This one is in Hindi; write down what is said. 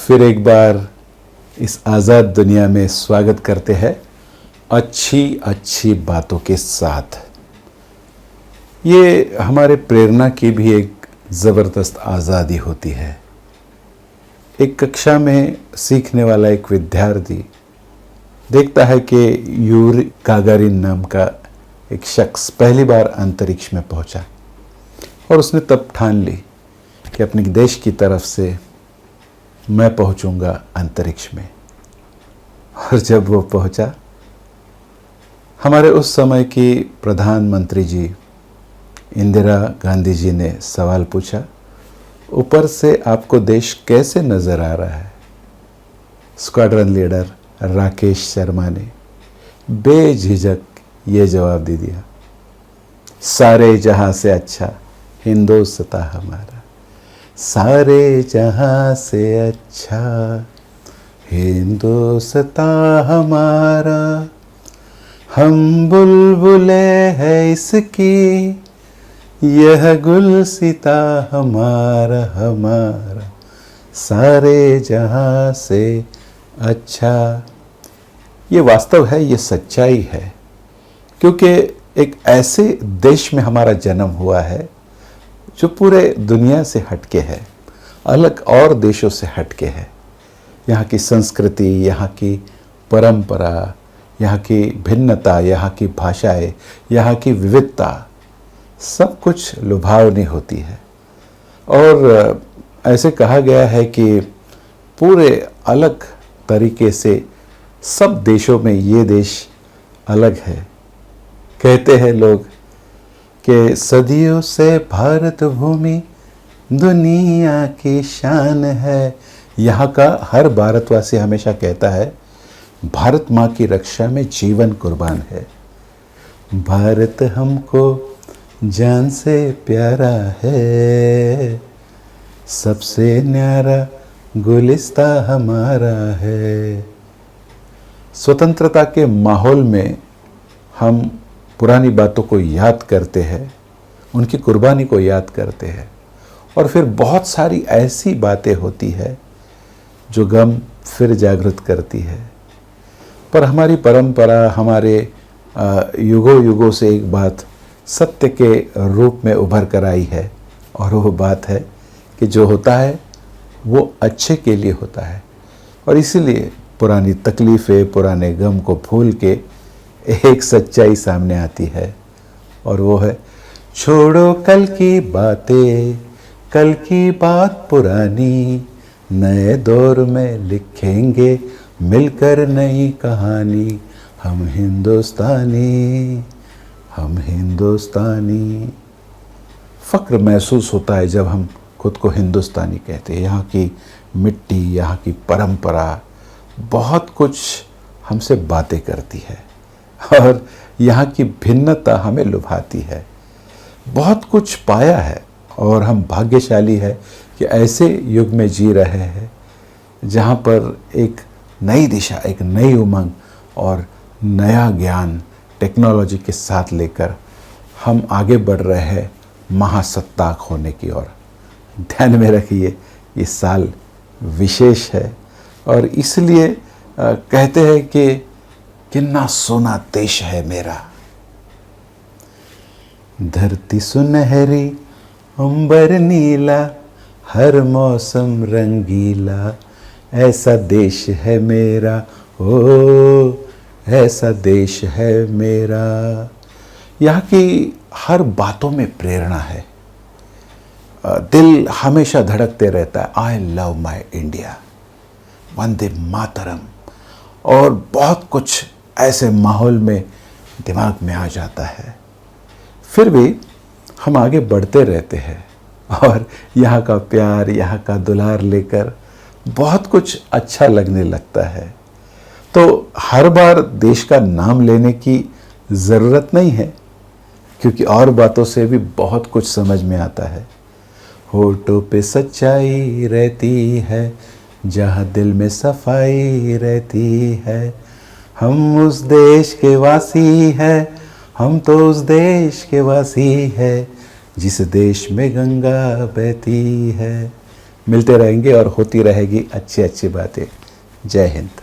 फिर एक बार इस आज़ाद दुनिया में स्वागत करते हैं अच्छी अच्छी बातों के साथ। ये हमारे प्रेरणा की भी एक ज़बरदस्त आज़ादी होती है। एक कक्षा में सीखने वाला एक विद्यार्थी देखता है कि यूरी गागारिन नाम का एक शख्स पहली बार अंतरिक्ष में पहुंचा और उसने तब ठान ली कि अपने देश की तरफ से मैं पहुंचूंगा अंतरिक्ष में। और जब वो पहुंचा, हमारे उस समय की प्रधानमंत्री जी इंदिरा गांधी जी ने सवाल पूछा, ऊपर से आपको देश कैसे नज़र आ रहा है? स्क्वाड्रन लीडर राकेश शर्मा ने बेझिझक ये जवाब दे दिया, सारे जहां से अच्छा हिंदुस्तान हमारा, सारे जहां से अच्छा हिंदुस्तान हमारा, हम बुलबुले हैं इसकी, यह गुलसिता हमारा हमारा, सारे जहां से अच्छा। ये वास्तव है, ये सच्चाई है, क्योंकि एक ऐसे देश में हमारा जन्म हुआ है जो पूरे दुनिया से हटके है, अलग और देशों से हटके है। यहाँ की संस्कृति, यहाँ की परंपरा, यहाँ की भिन्नता, यहाँ की भाषाएं, यहाँ की विविधता सब कुछ लुभावनी होती है। और ऐसे कहा गया है कि पूरे अलग तरीके से सब देशों में ये देश अलग है। कहते हैं लोग कि सदियों से भारत भूमि दुनिया की शान है। यहाँ का हर भारतवासी हमेशा कहता है भारत माँ की रक्षा में जीवन कुर्बान है। भारत हमको जान से प्यारा है, सबसे न्यारा गुलिस्ता हमारा है। स्वतंत्रता के माहौल में हम पुरानी बातों को याद करते हैं, उनकी कुर्बानी को याद करते हैं, और फिर बहुत सारी ऐसी बातें होती है जो गम फिर जागृत करती है। पर हमारी परंपरा, हमारे युगों युगों से एक बात सत्य के रूप में उभर कर आई है, और वो बात है कि जो होता है वो अच्छे के लिए होता है। और इसीलिए पुरानी तकलीफ़ें, पुराने गम को भूल के एक सच्चाई सामने आती है, और वो है छोड़ो कल की बातें, कल की बात पुरानी, नए दौर में लिखेंगे मिलकर नई कहानी, हम हिंदुस्तानी, हम हिंदुस्तानी। फ़क्र महसूस होता है जब हम खुद को हिंदुस्तानी कहते हैं। यहाँ की मिट्टी, यहाँ की परंपरा बहुत कुछ हमसे बातें करती है, और यहाँ की भिन्नता हमें लुभाती है। बहुत कुछ पाया है, और हम भाग्यशाली है कि ऐसे युग में जी रहे हैं जहाँ पर एक नई दिशा, एक नई उमंग और नया ज्ञान टेक्नोलॉजी के साथ लेकर हम आगे बढ़ रहे हैं महासत्ताक होने की ओर। ध्यान में रखिए, ये साल विशेष है, और इसलिए कहते हैं कि कितना सोना देश है मेरा। धरती सुनहरी, अंबर नीला, हर मौसम रंगीला, ऐसा देश है मेरा, ओ ऐसा देश है मेरा। यहाँ की हर बातों में प्रेरणा है। दिल हमेशा धड़कते रहता है, I love my India, Vande Mataram, और बहुत कुछ ऐसे माहौल में दिमाग में आ जाता है। फिर भी हम आगे बढ़ते रहते हैं, और यहाँ का प्यार, यहाँ का दुलार लेकर बहुत कुछ अच्छा लगने लगता है। तो हर बार देश का नाम लेने की ज़रूरत नहीं है, क्योंकि और बातों से भी बहुत कुछ समझ में आता है। होठों पे सच्चाई रहती है, जहाँ दिल में सफाई रहती है, हम उस देश के वासी हैं, हम तो उस देश के वासी हैं, जिस देश में गंगा बहती है, मिलते रहेंगे और होती रहेगी अच्छी अच्छी बातें। जय हिंद।